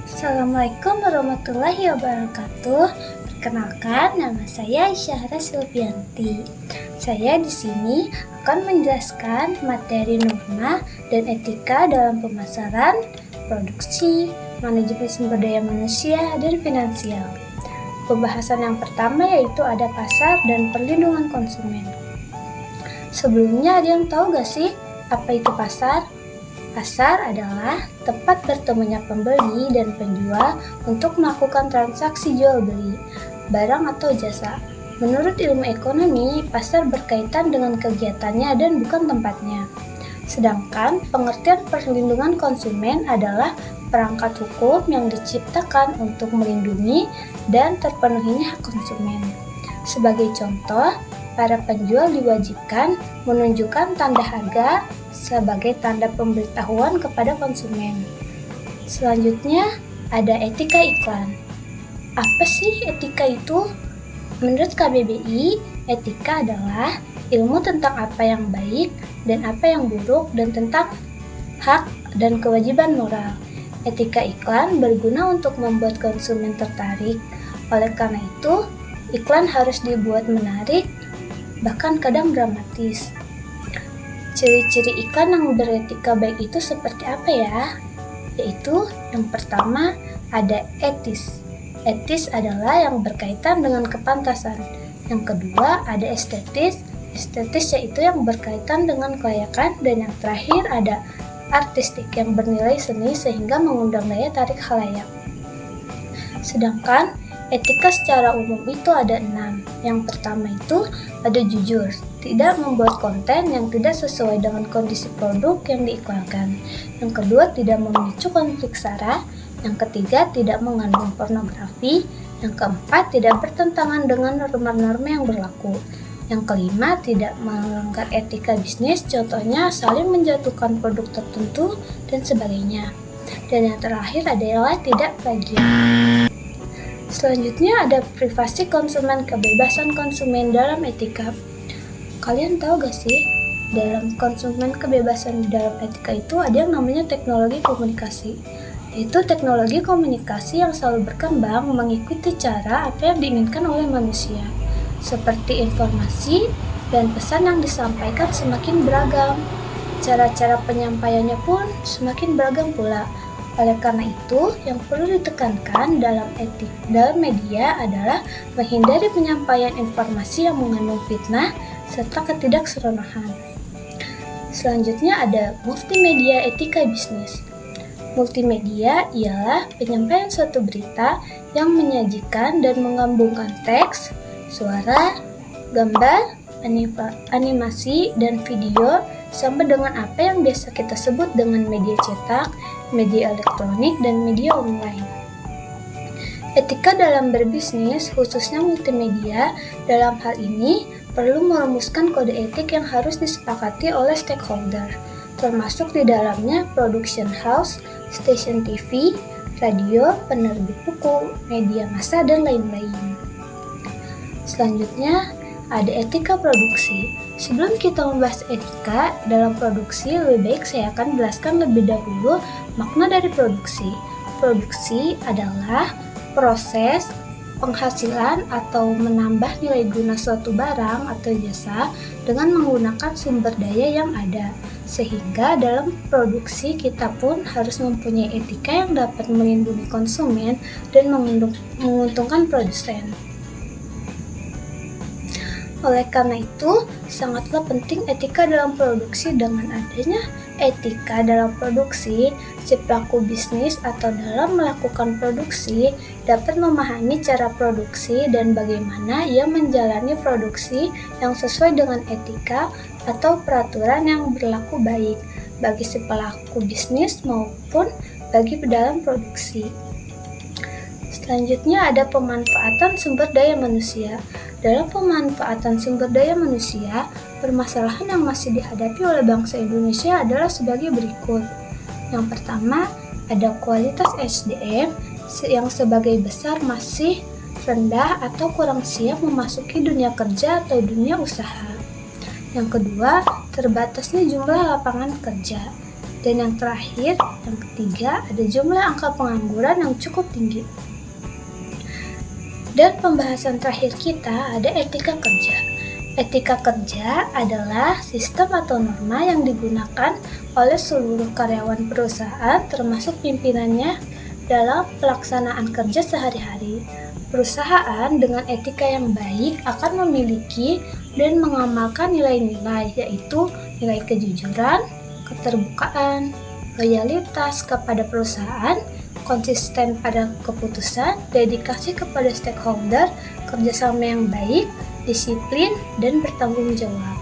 Assalamualaikum warahmatullahi wabarakatuh. Perkenalkan, nama saya Isyahra Silvianti. Saya di sini akan menjelaskan materi norma dan etika dalam pemasaran, produksi, manajemen sumber daya manusia, dan finansial. Pembahasan yang pertama yaitu ada pasar dan perlindungan konsumen. Sebelumnya ada yang tahu gak sih apa itu pasar? Pasar adalah tempat bertemunya pembeli dan penjual untuk melakukan transaksi jual-beli, barang atau jasa. Menurut ilmu ekonomi, pasar berkaitan dengan kegiatannya dan bukan tempatnya. Sedangkan pengertian perlindungan konsumen adalah perangkat hukum yang diciptakan untuk melindungi dan terpenuhinya hak konsumen. Sebagai contoh, para penjual diwajibkan menunjukkan tanda harga sebagai tanda pemberitahuan kepada konsumen. Selanjutnya, ada etika iklan. Apa sih etika itu? Menurut KBBI, etika adalah ilmu tentang apa yang baik dan apa yang buruk dan tentang hak dan kewajiban moral. Etika iklan berguna untuk membuat konsumen tertarik. Oleh karena itu, iklan harus dibuat menarik, bahkan kadang dramatis. Ciri-ciri iklan yang beretika baik itu seperti apa ya? Yaitu yang pertama ada etis. Etis adalah yang berkaitan dengan kepantasan. Yang kedua ada estetis. Estetis yaitu yang berkaitan dengan kelayakan. Dan yang terakhir ada artistik yang bernilai seni sehingga mengundang daya tarik khalayak. Sedangkan etika secara umum itu ada 6. Yang pertama itu ada jujur, tidak membuat konten yang tidak sesuai dengan kondisi produk yang diiklankan. Yang kedua, tidak memicu konflik sara. Yang ketiga, tidak mengandung pornografi. Yang keempat, tidak bertentangan dengan norma-norma yang berlaku. Yang kelima, tidak melanggar etika bisnis, contohnya saling menjatuhkan produk tertentu dan sebagainya. Dan yang terakhir adalah tidak plagiat. Selanjutnya ada privasi konsumen, kebebasan konsumen dalam etika. Kalian tahu gak sih, dalam konsumen kebebasan dalam etika itu ada yang namanya teknologi komunikasi. Yaitu teknologi komunikasi yang selalu berkembang mengikuti cara apa yang diinginkan oleh manusia. Seperti informasi dan pesan yang disampaikan semakin beragam. Cara-cara penyampaiannya pun semakin beragam pula. Oleh karena itu, yang perlu ditekankan dalam media adalah menghindari penyampaian informasi yang mengandung fitnah serta ketidakseronohan. Selanjutnya ada multimedia etika bisnis. Multimedia ialah penyampaian suatu berita yang menyajikan dan menggabungkan teks, suara, gambar, animasi, dan video sampai dengan apa yang biasa kita sebut dengan media cetak, media elektronik, dan media online. Etika dalam berbisnis, khususnya multimedia, dalam hal ini perlu merumuskan kode etik yang harus disepakati oleh stakeholder, termasuk di dalamnya production house, stasiun TV, radio, penerbit buku, media massa, dan lain-lain. Selanjutnya, ada etika produksi. Sebelum kita membahas etika dalam produksi, lebih baik saya akan jelaskan lebih dahulu makna dari produksi. Produksi adalah proses penghasilan atau menambah nilai guna suatu barang atau jasa dengan menggunakan sumber daya yang ada. Sehingga dalam produksi kita pun harus mempunyai etika yang dapat melindungi konsumen dan menguntungkan produsen. Oleh karena itu, sangatlah penting etika dalam produksi. Dengan adanya etika dalam produksi, si pelaku bisnis atau dalam melakukan produksi dapat memahami cara produksi dan bagaimana ia menjalani produksi yang sesuai dengan etika atau peraturan yang berlaku baik bagi si pelaku bisnis maupun bagi dalam produksi. Selanjutnya ada pemanfaatan sumber daya manusia. Dalam pemanfaatan sumber daya manusia, permasalahan yang masih dihadapi oleh bangsa Indonesia adalah sebagai berikut. Yang pertama, ada kualitas SDM yang sebagai besar masih rendah atau kurang siap memasuki dunia kerja atau dunia usaha. Yang kedua, terbatasnya jumlah lapangan kerja. Dan yang terakhir, yang ketiga, ada jumlah angka pengangguran yang cukup tinggi. Dan pembahasan terakhir kita ada etika kerja. Etika kerja adalah sistem atau norma yang digunakan oleh seluruh karyawan perusahaan termasuk pimpinannya dalam pelaksanaan kerja sehari-hari. Perusahaan dengan etika yang baik akan memiliki dan mengamalkan nilai-nilai, yaitu nilai kejujuran, keterbukaan, loyalitas kepada perusahaan, konsisten pada keputusan, dedikasi kepada stakeholder, kerjasama yang baik, disiplin, dan bertanggung jawab.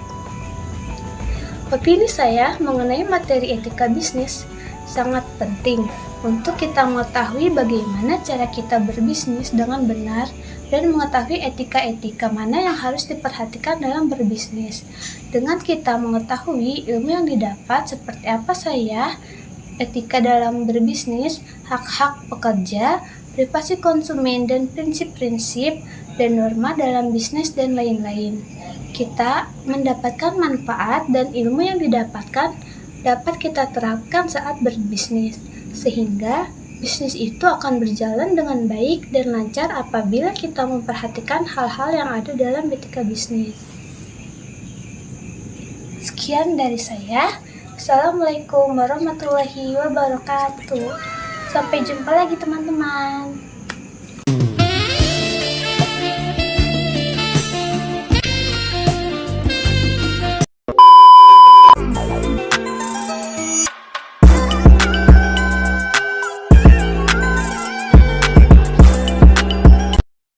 Opini saya mengenai materi etika bisnis sangat penting untuk kita mengetahui bagaimana cara kita berbisnis dengan benar dan mengetahui etika-etika mana yang harus diperhatikan dalam berbisnis. Dengan kita mengetahui ilmu yang didapat seperti apa etika dalam berbisnis, hak-hak pekerja, privasi konsumen, dan prinsip-prinsip dan norma dalam bisnis dan lain-lain. Kita mendapatkan manfaat dan ilmu yang didapatkan dapat kita terapkan saat berbisnis, sehingga bisnis itu akan berjalan dengan baik dan lancar apabila kita memperhatikan hal-hal yang ada dalam etika bisnis. Sekian dari saya. Assalamualaikum warahmatullahi wabarakatuh. Sampai jumpa lagi teman-teman.